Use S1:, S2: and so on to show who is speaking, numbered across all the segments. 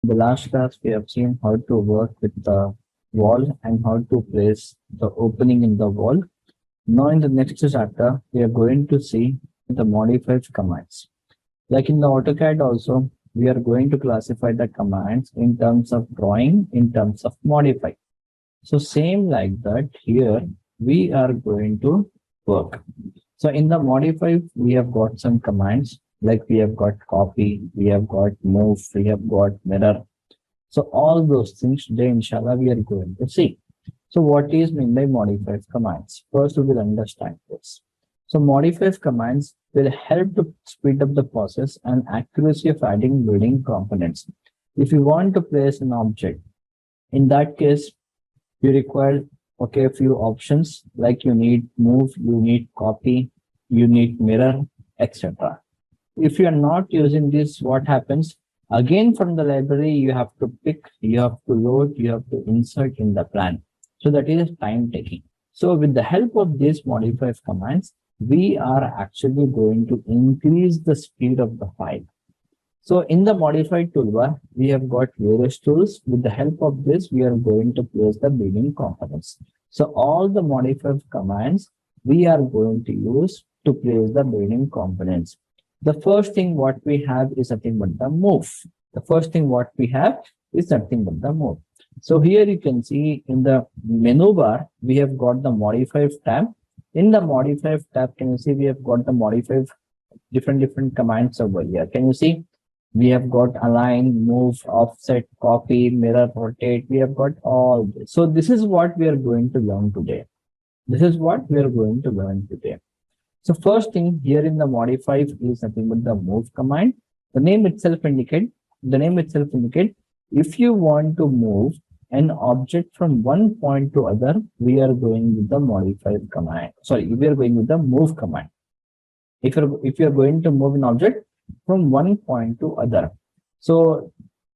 S1: the last class we have seen how to work with the wall and how to place the opening in the wall. Now in the next chapter, we are going to see the modified commands. Like in the AutoCAD also, we are going to classify the commands in terms of drawing, in terms of modify. So same like that here, we are going to work. So in the modify, we have got some commands like we have got copy, we have got move, we have got mirror. So all those things today, inshallah, we are going to see. So what is meant by modified commands? First, we will understand this. So modified commands will help to speed up the process and accuracy of adding building components. If you want to place an object, in that case, you require a few options like you need move, you need copy, you need mirror, etc. If you are not using this, what happens? Again, from the library, you have to pick, you have to load, you have to insert in the plan. So that is time taking. So with the help of these modified commands, we are actually going to increase the speed of the file. So in the modified toolbar, we have got various tools. With the help of this, we are going to place the building components. So all the modified commands we are going to use to place the building components. The first thing what we have is nothing but the move. The first thing what we have is nothing but the move. So here you can see in the menu bar, we have got the modified tab. In the modified tab, can you see we have got the modified different commands over here. Can you see? We have got align, move, offset, copy, mirror, rotate. We have got all this. So this is what we are going to learn today. This is what we are going to learn today. So first thing here in the modify is nothing but the move command. The name itself indicate if you want to move an object from one point to other, we are going with the modify command. Sorry, we are going with the move command. If you're going to move an object from one point to other. So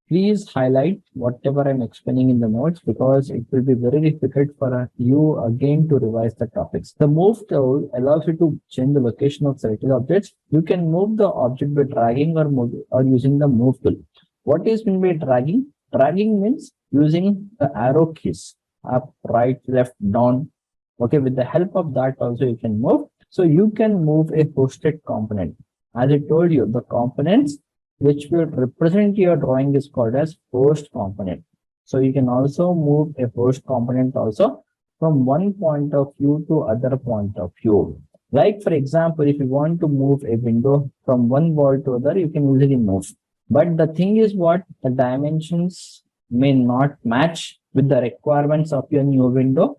S1: please highlight whatever I'm explaining in the notes because it will be very difficult for you again to revise the topics. The move tool allows you to change the location of selected objects. You can move the object by dragging or using the move tool. What is meant by dragging? Dragging means using the arrow keys up, right, left, down. Okay, with the help of that also you can move. So you can move a hosted component. As I told you, the components which will represent your drawing is called as host component. So you can also move a host component also from one point of view to other point of view. Like for example, if you want to move a window from one wall to other, you can easily move. But the thing is what? The dimensions may not match with the requirements of your new window.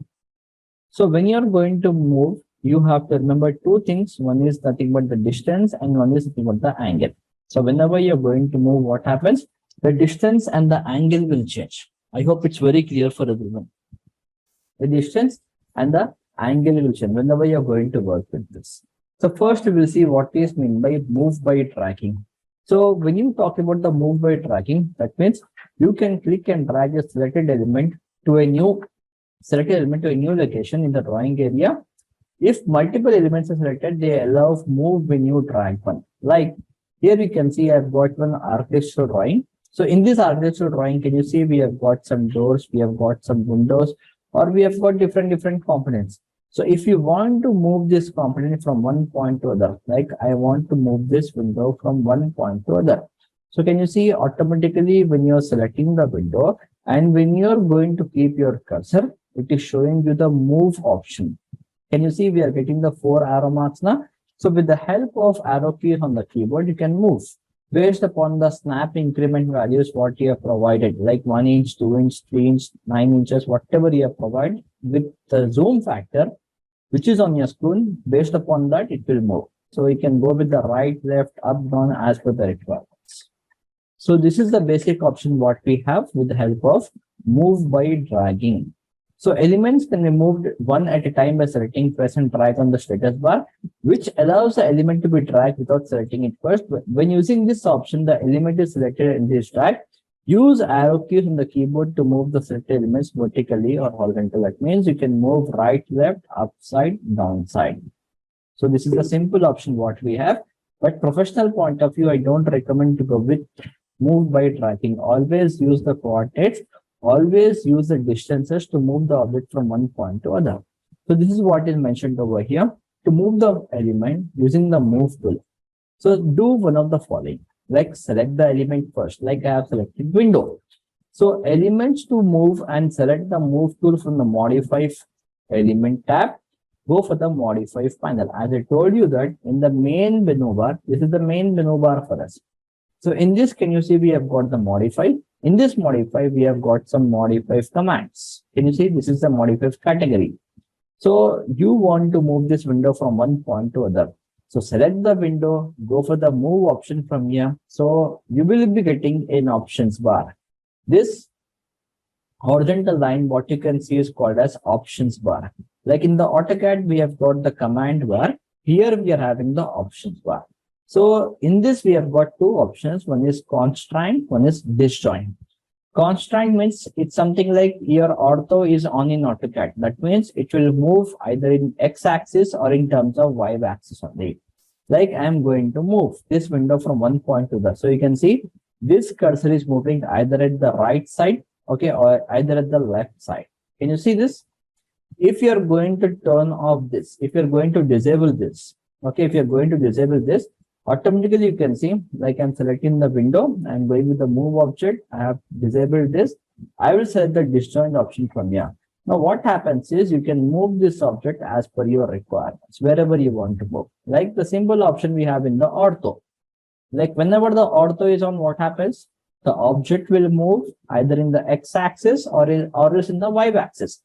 S1: So when you're going to move, you have to remember two things. One is nothing but the distance and one is nothing but the angle. So whenever you're going to move, what happens? The distance and the angle will change. I hope it's very clear for everyone. The distance and the angle will change whenever you're going to work with this. So first we will see what is meant by move by tracking. So when you talk about the move by tracking, that means you can click and drag a selected element to a new location in the drawing area. If multiple elements are selected, they allow move when you drag one. Like here you can see I've got one architectural drawing. So in this architectural drawing, can you see we have got some doors, we have got some windows, or we have got different components. So if you want to move this component from one point to other, like I want to move this window from one point to other. So can you see automatically when you're selecting the window and when you're going to keep your cursor, it is showing you the move option. Can you see we are getting the 4 arrow marks now? So with the help of arrow keys on the keyboard, you can move based upon the snap increment values what you have provided, like 1 inch, 2 inch, 3 inch, 9 inches, whatever you have provided with the zoom factor, which is on your screen. Based upon that, it will move. So you can go with the right, left, up, down as per the requirements. So this is the basic option what we have with the help of move by dragging. So elements can be moved one at a time by selecting press and drag on the status bar, which allows the element to be dragged without selecting it first. When using this option, the element is selected in this drag. Use arrow keys on the keyboard to move the selected elements vertically or horizontal. That means you can move right, left, upside, downside. So this is the simple option what we have. But professional point of view, I don't recommend to go with Move by tracking. Always use the coordinates. Always use the distances to move the object from one point to other. So this is what is mentioned over here. To move the element using the move tool. So do one of the following. Like select the element first. Like I have selected window. So elements to move and select the move tool from the modify element tab. Go for the modify panel. As I told you that in the main menu bar, this is the main menu bar for us. So in this, can you see we have got the modify. In this modify, we have got some modify commands. Can you see this is the modify category. So you want to move this window from one point to other. So select the window, go for the move option from here. So you will be getting an options bar. This horizontal line, what you can see is called as options bar. Like in the AutoCAD, we have got the command bar. Here we are having the options bar. So in this, we have got two options. One is constraint, one is disjoint. Constraint means it's something like your ortho is on in AutoCAD. That means it will move either in x-axis or in terms of y-axis only. Like I'm going to move this window from one point to the other. So you can see this cursor is moving either at the right side, okay, or either at the left side. Can you see this? If you're going to turn off this, if you're going to disable this, okay, if you're going to disable this, automatically you can see, like I'm selecting the window, I'm going with the move object, I have disabled this, I will select the disjoint option from here. Now what happens is you can move this object as per your requirements, wherever you want to move. Like the simple option we have in the ortho. Like whenever the ortho is on, what happens? The object will move either in the x-axis or else in the y-axis.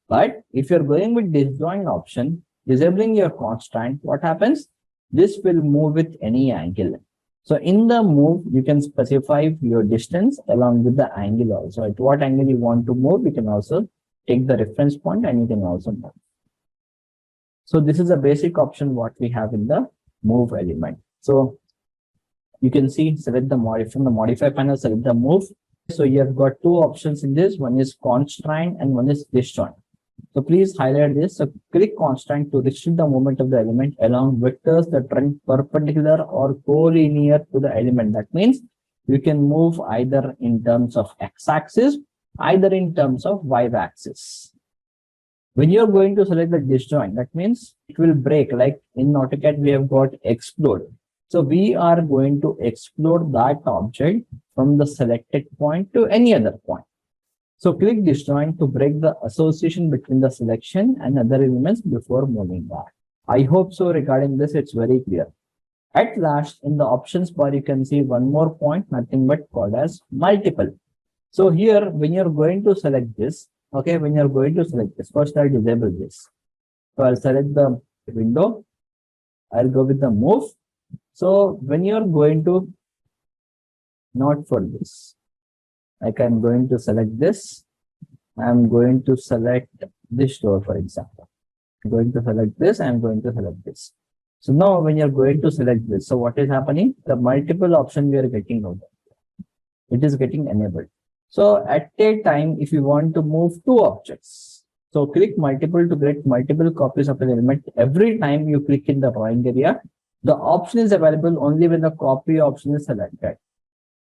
S1: But if you're going with disjoint option, disabling your constraint, what happens? This will move with any angle. So in the move, you can specify your distance along with the angle also. At what angle you want to move, you can also take the reference point and you can also move. So this is a basic option what we have in the move element. So you can see, select the modify from the modify panel, select the move. So you have got two options in this. One is constraint and one is disjoint. So please highlight this. So click constraint to restrict the movement of the element along vectors that run perpendicular or collinear to the element. That means you can move either in terms of x-axis, either in terms of y-axis. When you're going to select the disjoint, that means it will break. Like in AutoCAD, we have got explode. So we are going to explode that object from the selected point to any other point. So click disjoint to break the association between the selection and other elements before moving back. I hope so regarding this, it's very clear. At last, in the options bar, you can see one more point, nothing but called as multiple. So here, when you're going to select this, okay, when you're going to select this, first I'll disable this. So I'll select the window. I'll go with the move. So when you're going to, not for this, like I'm going to select this, I'm going to select this door, for example. I'm going to select this, I'm going to select this. So now when you're going to select this, so what is happening? The multiple option we are getting over. It is getting enabled. So at a time, if you want to move two objects, so click multiple to get multiple copies of an element. Every time you click in the drawing area, the option is available only when the copy option is selected.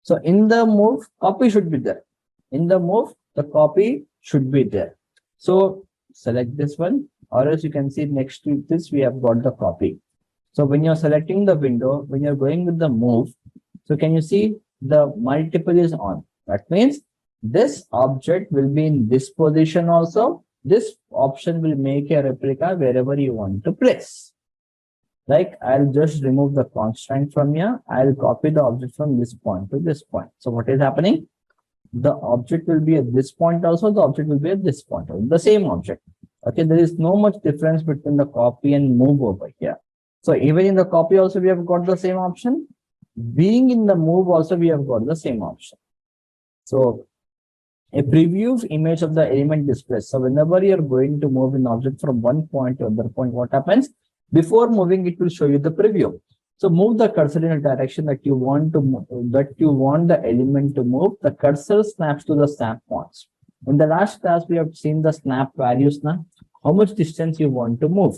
S1: So in the move, copy should be there. In the move, the copy should be there. So select this one, or else you can see next to this, we have got the copy. So when you're selecting the window, when you're going with the move, so can you see the multiple is on? That means this object will be in this position also. This option will make a replica wherever you want to place. Like I'll just remove the constraint from here. I'll copy the object from this point to this point. So what is happening? The object will be at this point also. The object will be at this point. The same object. Okay, there is no much difference between the copy and move over here. So even in the copy also we have got the same option. Being in the move also we have got the same option. So a preview image of the element display. So whenever you are going to move an object from one point to another point, what happens? Before moving, it will show you the preview. So move the cursor in a direction that you want to move, that you want the element to move. The cursor snaps to the snap points. In the last class, we have seen the snap values now. How much distance you want to move.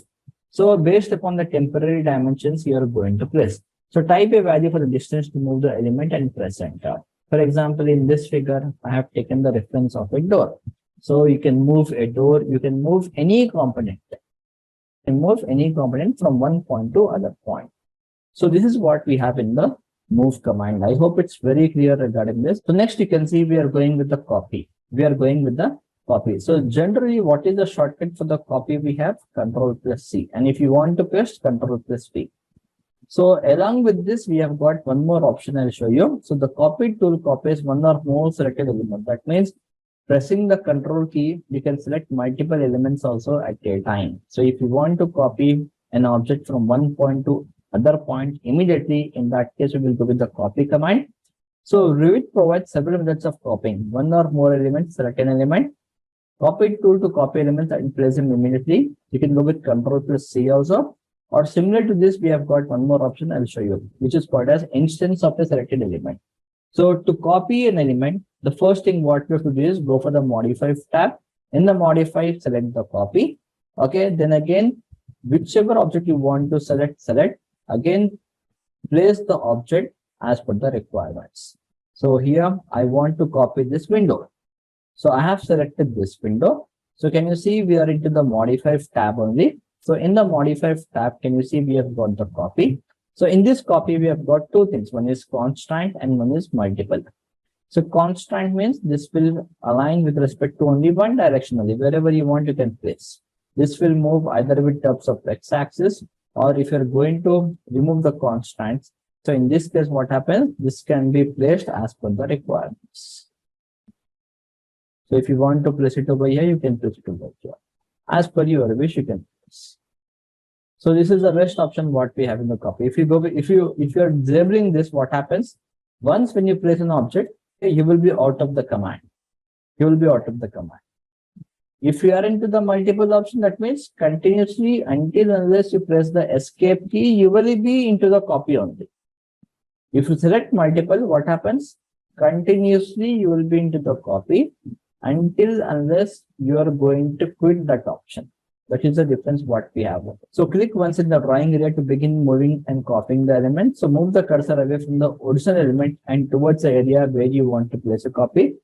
S1: So based upon the temporary dimensions you are going to place. So type a value for the distance to move the element and press enter. For example, in this figure, I have taken the reference of a door. So you can move a door, you can move any component. You can move any component from one point to other point. So this is what we have in the move command. I hope it's very clear regarding this. So next you can see we are going with the copy. We are going with the copy. So generally, what is the shortcut for the copy? We have Ctrl+C. And if you want to paste, Ctrl+V. So along with this, we have got one more option I'll show you. So the copy tool copies one or more selected elements. That means pressing the control key, you can select multiple elements also at a time. So if you want to copy an object from one point to other point immediately, in that case, we will go with the copy command. So Revit provides several methods of copying. One or more elements, select an element. Copy tool to copy elements and place them immediately. You can go with Ctrl+C also. Or similar to this, we have got one more option I'll show you, which is called as instance of a selected element. So to copy an element, the first thing what you have to do is go for the modify tab. In the modify, select the copy. Okay, then again, whichever object you want to select. Again, place the object as per the requirements. So here I want to copy this window. So I have selected this window. So can you see we are into the modify tab only. So in the modify tab, can you see we have got the copy. So in this copy, we have got two things. One is constant and one is multiple. So constant means this will align with respect to only one direction only. Wherever you want, you can place. This will move either with terms of x-axis, or if you're going to remove the constants. So in this case, what happens? This can be placed as per the requirements. So if you want to place it over here, you can place it over here. As per your wish, you can place. So this is the best option what we have in the copy. If you're disabling this, what happens? Once when you place an object, you will be out of the command. You will be out of the command. If you are into the multiple option, that means continuously until unless you press the escape key, you will be into the copy only. If you select multiple, what happens? Continuously you will be into the copy until unless you are going to quit that option. That is the difference what we have. So click once in the drawing area to begin moving and copying the element. So move the cursor away from the original element and towards the area where you want to place a copy.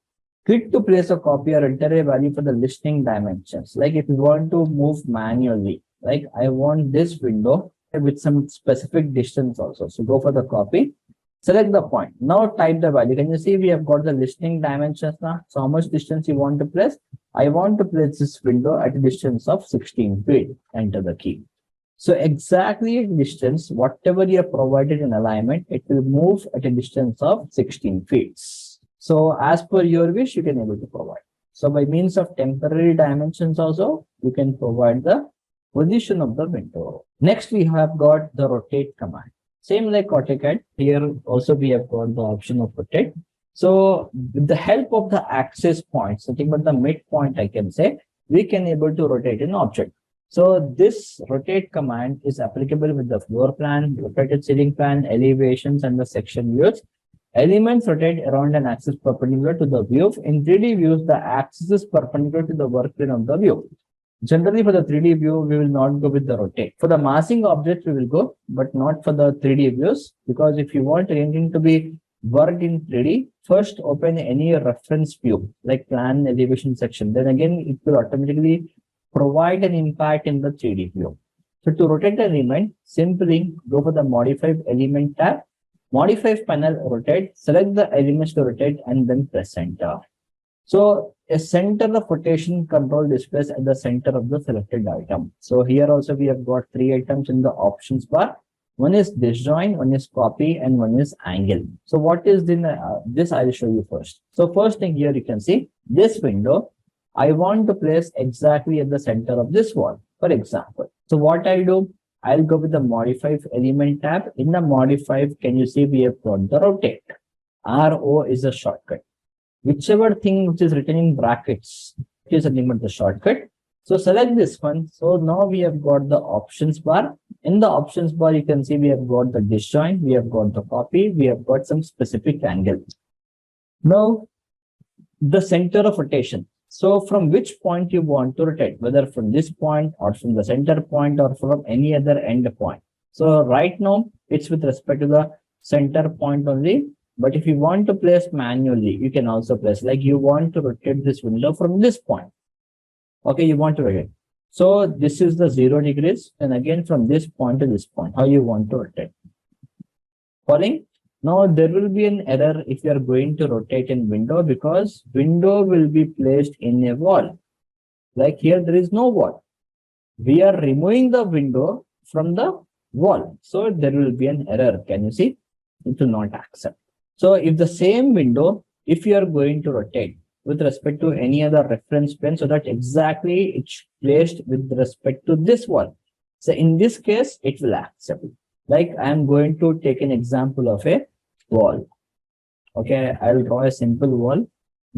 S1: Click to place a copy or enter a value for the listing dimensions. Like if you want to move manually, like I want this window with some specific distance also. So go for the copy, select the point. Now type the value. Can you see we have got the listing dimensions now? So how much distance you want to place? I want to place this window at a distance of 16 feet. Enter the key. So exactly at distance, whatever you have provided in alignment, it will move at a distance of 16 feet. So as per your wish, you can able to provide. So by means of temporary dimensions also, you can provide the position of the window. Next, we have got the rotate command. Same like AutoCAD, here also we have got the option of rotate. So with the help of the axis points, nothing but the midpoint, I can say, we can able to rotate an object. So this rotate command is applicable with the floor plan, rotated ceiling plan, elevations, and the section views. Elements rotate around an axis perpendicular to the view. In 3D views, the axis is perpendicular to the work plane of the view. Generally, for the 3D view, we will not go with the rotate. For the massing objects, we will go, but not for the 3D views, because if you want anything to be worked in 3D, first open any reference view, like plan, elevation section. Then again, it will automatically provide an impact in the 3D view. So to rotate an element, simply go for the Modify Element tab. Modify panel, rotate, select the elements to rotate, and then press enter. So a center of rotation control displays at the center of the selected item. So here also we have got 3 items in the options bar. One is disjoint, one is copy, and one is angle. So what is this I'll show you first. So first thing here you can see this window, I want to place exactly at the center of this wall, for example. So what I do, I'll go with the Modify Element tab. In the Modify, can you see we have got the rotate. RO is a shortcut. Whichever thing which is written in brackets is nothing but the shortcut. So select this one. So now we have got the options bar. In the options bar, you can see we have got the disjoint, we have got the copy, we have got some specific angle. Now, the center of rotation. So from which point you want to rotate, whether from this point or from the center point or from any other end point. So right now it's with respect to the center point only. But if you want to place manually, you can also place, like you want to rotate this window from this point. Okay, you want to rotate. So this is the 0 degrees. And again, from this point to this point, how you want to rotate. Following? Now there will be an error if you are going to rotate in window, because window will be placed in a wall. Like here, there is no wall. We are removing the window from the wall. So there will be an error. Can you see? It will not accept. So if the same window, if you are going to rotate with respect to any other reference plane, so that exactly it's placed with respect to this wall. So in this case, it will accept. Like I am going to take an example of a wall. Okay, I'll draw a simple wall.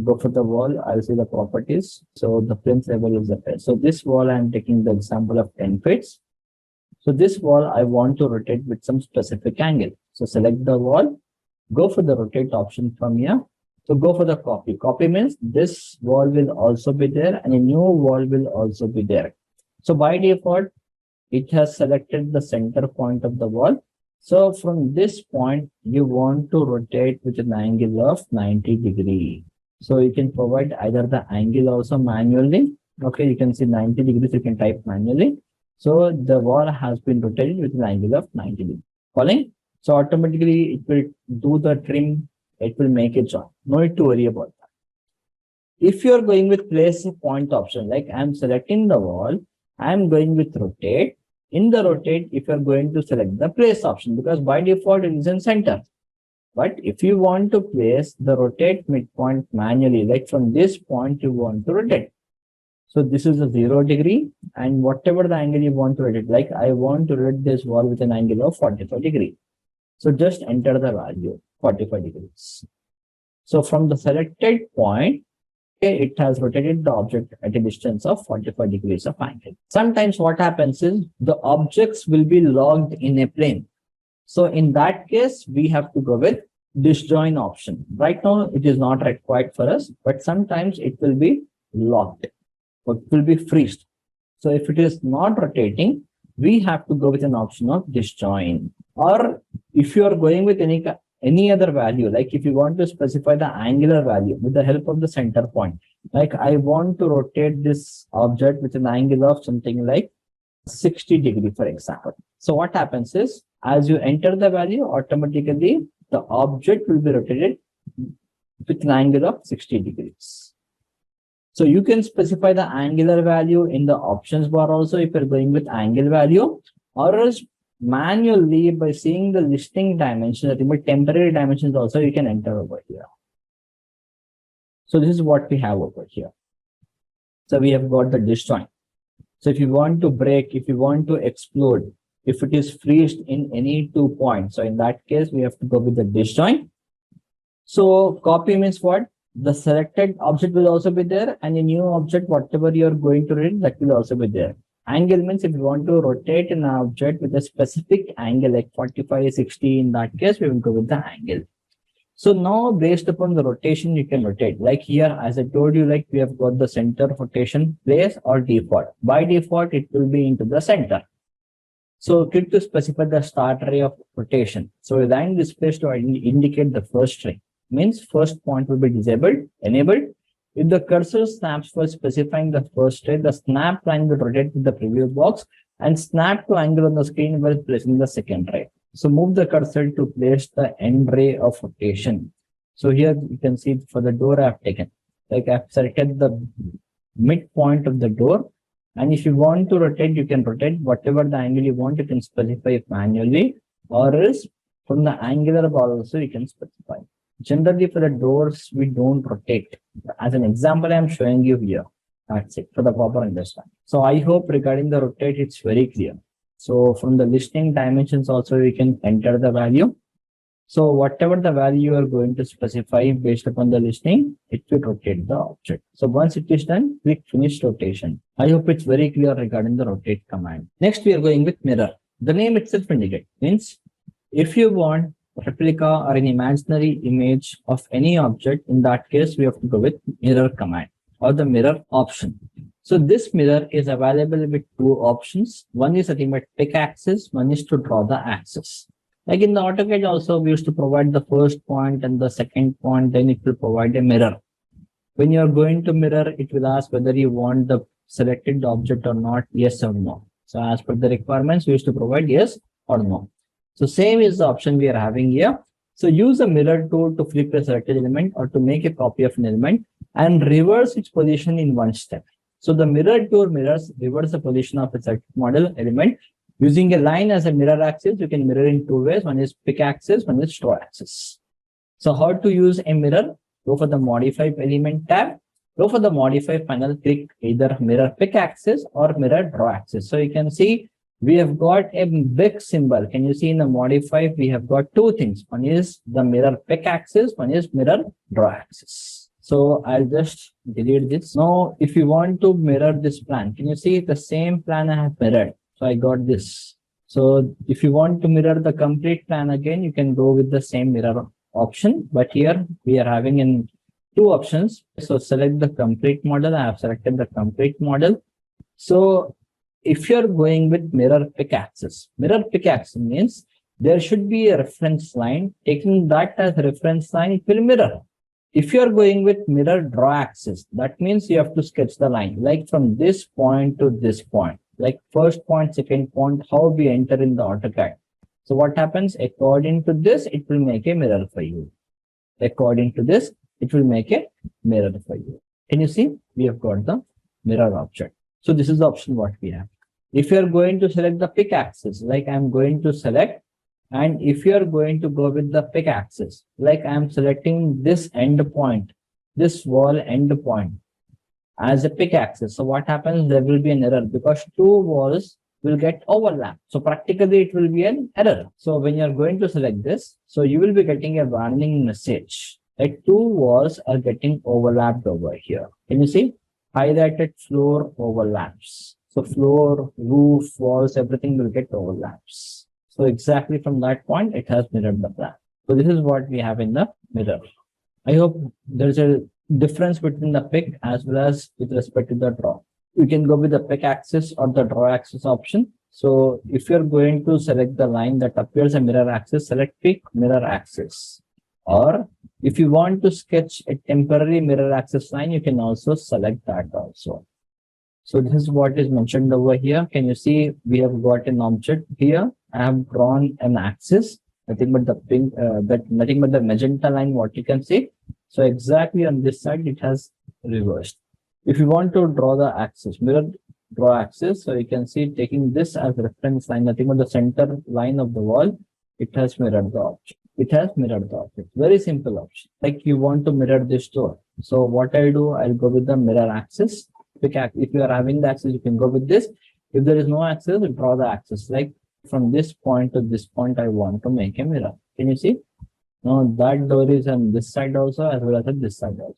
S1: Go for the wall. I'll see the properties. So the principal is the best. So this wall, I'm taking the example of 10 feet. So this wall, I want to rotate with some specific angle. So select the wall, go for the rotate option from here. So go for the copy. Copy means this wall will also be there and a new wall will also be there. So by default, it has selected the center point of the wall. So from this point, you want to rotate with an angle of 90 degrees. So you can provide either the angle also manually. Okay, you can see 90 degrees, you can type manually. So the wall has been rotated with an angle of 90 degrees. Following? So automatically it will do the trim. It will make it join. No need to worry about that. If you are going with place a point option, like I'm selecting the wall, I'm going with rotate. In the rotate, if you're going to select the place option, because by default it is in center. But if you want to place the rotate midpoint manually, like from this point you want to rotate. So this is a 0 degree and whatever the angle you want to rotate, like I want to rotate this wall with an angle of 45 degrees. So just enter the value 45 degrees. So from the selected point, it has rotated the object at a distance of 45 degrees of angle. Sometimes what happens is the objects will be locked in a plane. So in that case, we have to go with disjoin option. Right now, it is not required for us, but sometimes it will be locked or it will be freezed. So if it is not rotating, we have to go with an option of disjoin. Or if you are going with any other value, like if you want to specify the angular value with the help of the center point, like I want to rotate this object with an angle of something like 60 degree, for example. So what happens is, as you enter the value, automatically the object will be rotated with an angle of 60 degrees. So you can specify the angular value in the options bar also if you're going with angle value, or else manually by seeing the listing dimensions, the temporary dimensions also you can enter over here. So this is what we have over here. So we have got the disjoint. So if you want to break, if you want to explode, if it is freezed in any 2 points, so in that case, we have to go with the disjoint. So copy means what? The selected object will also be there and a new object, whatever you are going to read, that will also be there. Angle means if you want to rotate an object with a specific angle, like 45, 60, in that case, we will go with the angle. So now based upon the rotation, you can rotate. Like here, as I told you, like we have got the center rotation place or default. By default, it will be into the center. So click to specify the start ray of rotation. So line displays to indicate the first ray. Means first point will be disabled, enabled. If the cursor snaps for specifying the first ray, the snap line will rotate to the preview box and snap to angle on the screen while placing the second ray. So move the cursor to place the end ray of rotation. So here you can see for the door I have taken. Like I have selected the midpoint of the door. And if you want to rotate, you can rotate whatever the angle you want, you can specify it manually, or else from the angular bar also you can specify. Generally for the doors, we don't rotate. As an example, I'm showing you here. That's it for the proper understanding. So I hope regarding the rotate, it's very clear. So from the listing dimensions also, we can enter the value. So whatever the value you are going to specify based upon the listing, it will rotate the object. So once it is done, click finish rotation. I hope it's very clear regarding the rotate command. Next, we are going with mirror. The name itself indicates, means if you want replica or an imaginary image of any object, in that case, we have to go with mirror command or the mirror option. So this mirror is available with two options. One is nothing but pick axis, one is to draw the axis. Like in the AutoCAD also, we used to provide the first point and the second point, then it will provide a mirror. When you are going to mirror, it will ask whether you want the selected object or not, yes or no. So as per the requirements, we used to provide yes or no. So same is the option we are having here. So use a mirror tool to flip a selected element or to make a copy of an element and reverse its position in one step. So the mirror tool mirrors reverse the position of a selected model element. Using a line as a mirror axis, you can mirror in two ways. One is pick axis, one is draw axis. So how to use a mirror? Go for the modify element tab. Go for the modify panel, click either mirror pick axis or mirror draw axis. So you can see we have got a big symbol. Can you see in the modify, we have got two things. One is the mirror pick axis, one is mirror draw axis. So I'll just delete this. Now, if you want to mirror this plan, can you see the same plan I have mirrored? So I got this. So if you want to mirror the complete plan again, you can go with the same mirror option. But here we are having in two options. So select the complete model. I have selected the complete model. So if you're going with mirror pick axis means there should be a reference line. Taking that as a reference line, it will mirror. If you're going with mirror draw axis, that means you have to sketch the line like from this point to this point, like first point, second point, how we enter in the AutoCAD. So what happens according to this, it will make a mirror for you. According to this, it will make a mirror for you. Can you see? We have got the mirror object. So this is the option what we have. If you are going to select the pick axis, like I'm going to select, and if you are going to go with the pick axis, like I'm selecting this end point, this wall end point as a pick axis. So what happens? There will be an error because two walls will get overlapped. So practically it will be an error. So when you're going to select this, so you will be getting a warning message like two walls are getting overlapped over here. Can you see? Highlighted floor overlaps. So floor, roof, walls, everything will get overlaps. So exactly from that point, it has mirrored the plan. So this is what we have in the mirror. I hope there's a difference between the pick as well as with respect to the draw. You can go with the pick axis or the draw axis option. So if you're going to select the line that appears a mirror axis, select pick mirror axis. Or if you want to sketch a temporary mirror axis line, you can also select that also. So this is what is mentioned over here. Can you see we have got an object here? I have drawn an axis, nothing but the pink, nothing but the magenta line, what you can see. So exactly on this side, it has reversed. If you want to draw the axis, mirror draw axis, so you can see taking this as reference line, nothing but the center line of the wall, it has mirrored the object. It has mirrored the object. Very simple option. Like you want to mirror this door. So what I'll do, I'll go with the mirror axis. If you are having the axis, you can go with this. If there is no axis, draw the axis. Like from this point to this point, I want to make a mirror. Can you see? Now that door is on this side also as well as on this side also.